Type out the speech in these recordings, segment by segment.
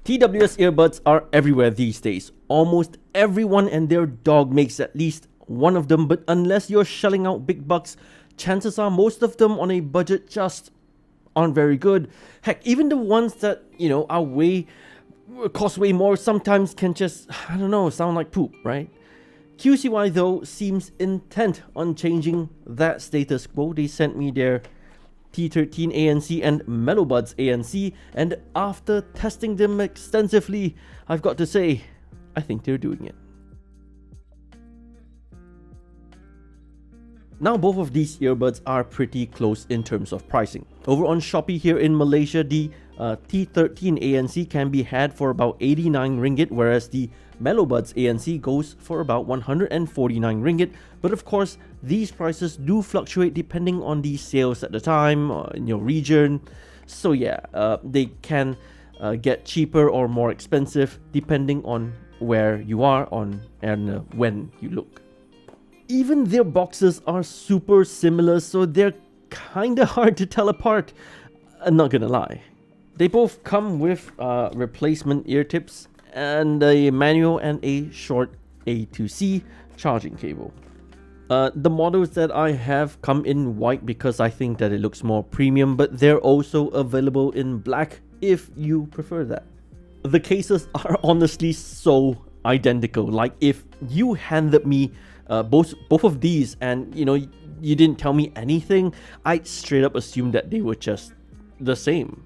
TWS earbuds are everywhere these days. Almost everyone and their dog makes at least one of them, but unless you're shelling out big bucks, chances are most of them on a budget just aren't very good. Heck, even the ones that, cost way more sometimes can just, sound like poop, right? QCY though seems intent on changing that status quo. They sent me their T13 ANC and Melobuds ANC, and after testing them extensively, I've got to say, I think they're doing it. Now both of these earbuds are pretty close in terms of pricing. Over on Shopee here in Malaysia, the T13 ANC can be had for about 89 ringgit, whereas the Melobuds ANC goes for about 149 ringgit. But of course, these prices do fluctuate depending on the sales at the time in your region. So yeah, they can get cheaper or more expensive depending on where you are and when you look. Even their boxes are super similar, so they're kinda hard to tell apart. I'm not gonna lie. They both come with replacement ear tips and a manual and a short A to C charging cable. The models that I have come in white because I think that it looks more premium, but they're also available in black if you prefer that. The cases are honestly so identical. Like if you handed me both of these and you didn't tell me anything, I'd straight up assume that they were just the same.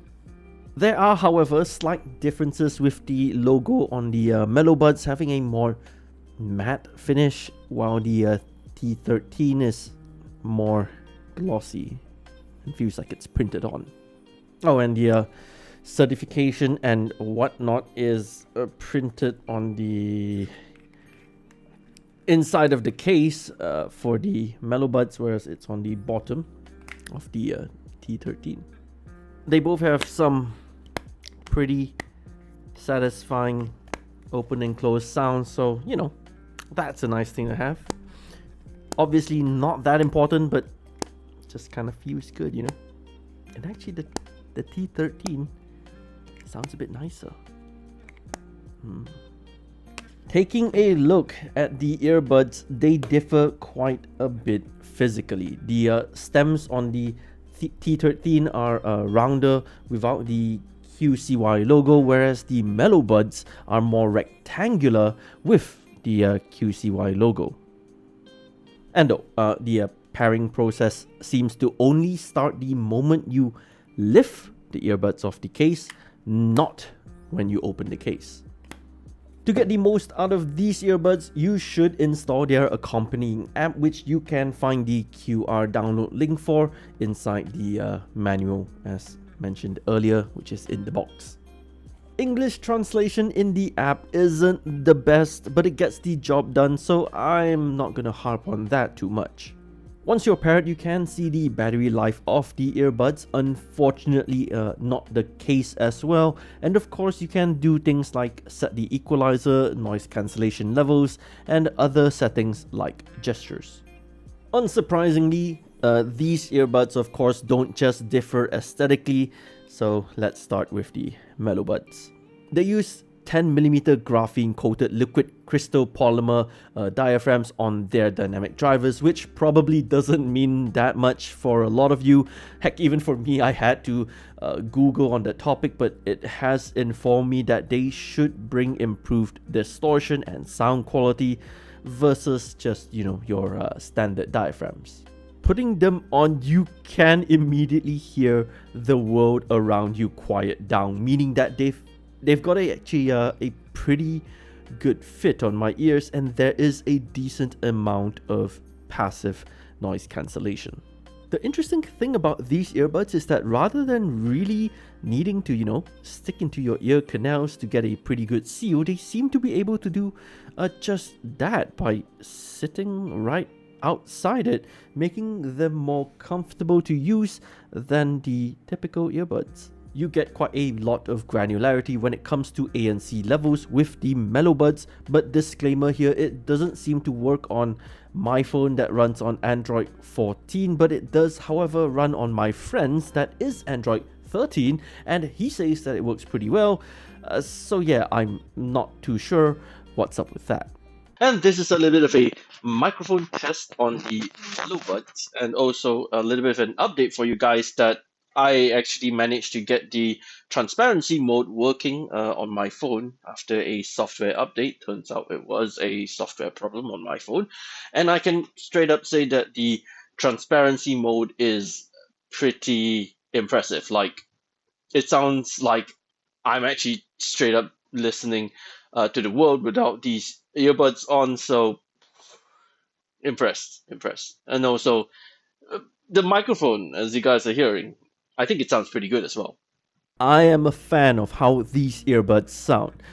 There are, however, slight differences with the logo on the Melobuds having a more matte finish, while the T13 is more glossy and feels like it's printed on. Oh, and the certification and whatnot is printed on the inside of the case for the Melobuds, whereas it's on the bottom of the T13. They both have some pretty satisfying open and close sounds, so that's a nice thing to have. Obviously not that important, but just kind of feels good, And actually the T13 sounds a bit nicer. Taking a look at the earbuds, they differ quite a bit physically. The stems on the T13 are rounder without the QCY logo, whereas the Melobuds are more rectangular with the QCY logo. And the pairing process seems to only start the moment you lift the earbuds off the case, not when you open the case. To get the most out of these earbuds, you should install their accompanying app, which you can find the QR download link for inside the manual as mentioned earlier, which is in the box. English translation in the app isn't the best, but it gets the job done, so I'm not gonna harp on that too much. Once you're paired, you can see the battery life of the earbuds, unfortunately not the case as well, and of course you can do things like set the equalizer, noise cancellation levels, and other settings like gestures. Unsurprisingly, these earbuds of course don't just differ aesthetically, so let's start with the Melobuds. They use 10mm graphene coated liquid crystal polymer diaphragms on their dynamic drivers, which probably doesn't mean that much for a lot of you. Heck, even for me, I had to Google on that topic, but it has informed me that they should bring improved distortion and sound quality versus just your standard diaphragms. Putting them on, you can immediately hear the world around you quiet down, meaning that they've got a pretty good fit on my ears, and there is a decent amount of passive noise cancellation. The interesting thing about these earbuds is that rather than really needing to stick into your ear canals to get a pretty good seal, they seem to be able to do just that by sitting right outside it, making them more comfortable to use than the typical earbuds. You get quite a lot of granularity when it comes to ANC levels with the Melobuds, but disclaimer here, it doesn't seem to work on my phone that runs on Android 14, but it does however run on my friend's that is Android 13, and he says that it works pretty well. So yeah, I'm not too sure what's up with that. And this is a little bit of a microphone test on the Melobuds, and also a little bit of an update for you guys that I actually managed to get the transparency mode working on my phone after a software update. Turns out it was a software problem on my phone. And I can straight up say that the transparency mode is pretty impressive. Like, it sounds like I'm actually straight up listening to the world without these earbuds on. So impressed, impressed. And also the microphone, as you guys are hearing, I think it sounds pretty good as well. I am a fan of how these earbuds sound.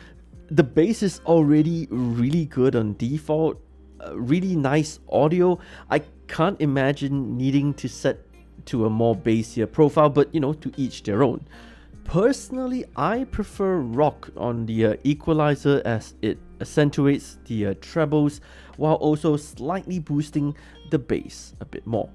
The bass is already really good on default, really nice audio. I can't imagine needing to set to a more bassier profile, but to each their own. Personally, I prefer rock on the equalizer as it accentuates the trebles while also slightly boosting the bass a bit more.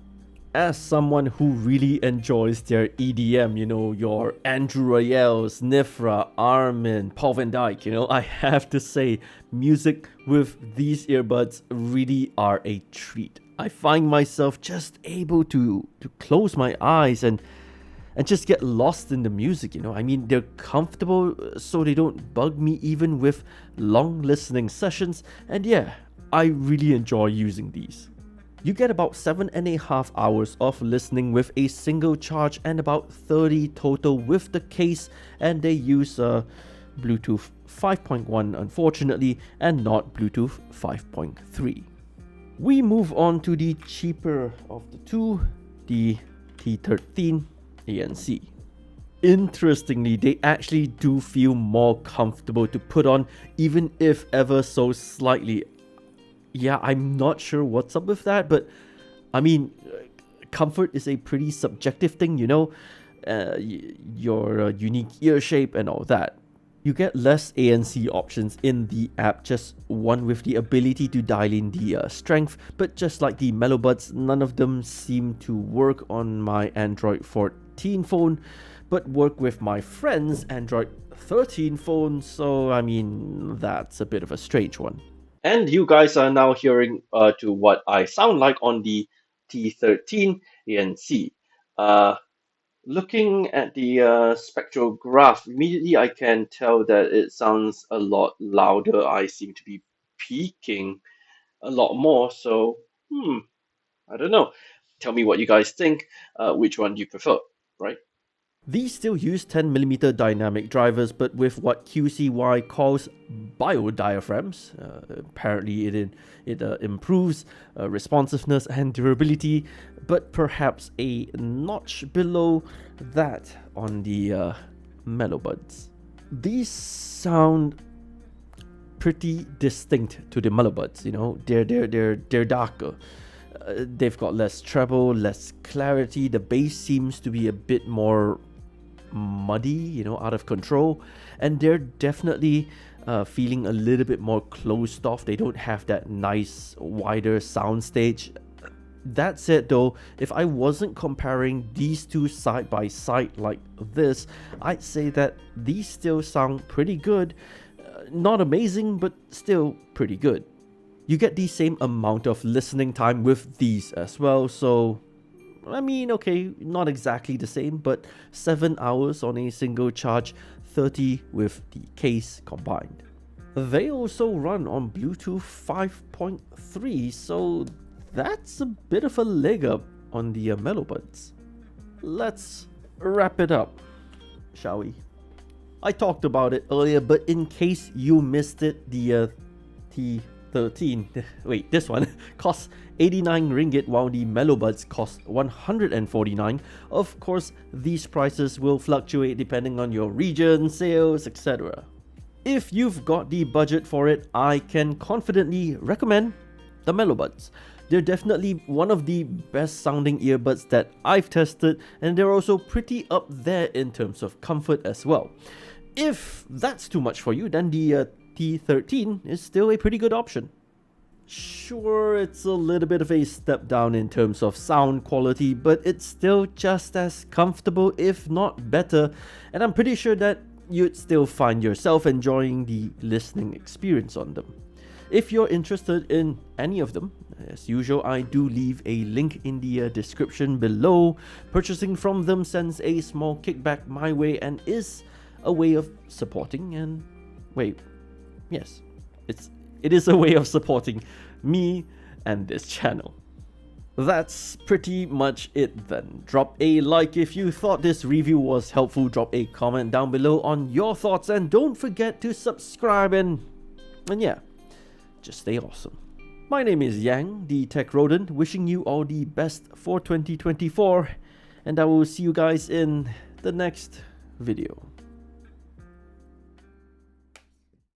As someone who really enjoys their EDM, your Andrew Rayels, Nifra, Armin, Paul van Dyk, I have to say, music with these earbuds really are a treat. I find myself just able to close my eyes and just get lost in the music. I mean, they're comfortable, so they don't bug me even with long listening sessions. And yeah, I really enjoy using these. You get about 7.5 hours of listening with a single charge and about 30 total with the case, and they use Bluetooth 5.1 unfortunately, and not Bluetooth 5.3. We move on to the cheaper of the two, the T13 ANC. Interestingly, they actually do feel more comfortable to put on, even if ever so slightly. Yeah, I'm not sure what's up with that, but I mean, comfort is a pretty subjective thing, your unique ear shape and all that. You get less ANC options in the app, just one with the ability to dial in the strength, but just like the Melobuds, none of them seem to work on my Android 14 phone, but work with my friend's Android 13 phone, so I mean, that's a bit of a strange one. And you guys are now hearing to what I sound like on the T13 ANC. Looking at the spectral graph, immediately I can tell that it sounds a lot louder. I seem to be peaking a lot more. So, I don't know. Tell me what you guys think. Which one do you prefer, right? These still use 10mm dynamic drivers, but with what QCY calls biodiaphragms. Apparently, it improves responsiveness and durability, but perhaps a notch below that on the Melobuds. These sound pretty distinct to the Melobuds. They're darker. They've got less treble, less clarity. The bass seems to be a bit more muddy, out of control, and they're definitely feeling a little bit more closed off. They don't have that nice wider soundstage. That said though, if I wasn't comparing these two side by side like this, I'd say that these still sound pretty good. Not amazing, but still pretty good. You get the same amount of listening time with these as well, so I mean, okay, not exactly the same, but 7 hours on a single charge, 30 with the case combined. They also run on Bluetooth 5.3, so that's a bit of a leg up on the Melobuds. Let's wrap it up, shall we? I talked about it earlier, but in case you missed it, the T13, wait, this one costs 89 ringgit while the Melobuds cost 149. Of course, these prices will fluctuate depending on your region, sales, etc. If you've got the budget for it, I can confidently recommend the Melobuds. They're definitely one of the best sounding earbuds that I've tested, and they're also pretty up there in terms of comfort as well. If that's too much for you, then the T13 is still a pretty good option. Sure, it's a little bit of a step down in terms of sound quality, but it's still just as comfortable, if not better, and I'm pretty sure that you'd still find yourself enjoying the listening experience on them. If you're interested in any of them, as usual, I do leave a link in the description below. Purchasing from them sends a small kickback my way and is a way of supporting it is a way of supporting me and this channel. That's pretty much it then. Drop a like if you thought this review was helpful, drop a comment down below on your thoughts, and don't forget to subscribe and yeah, just stay awesome. My name is Yang, the Tech Rodent, wishing you all the best for 2024, and I will see you guys in the next video.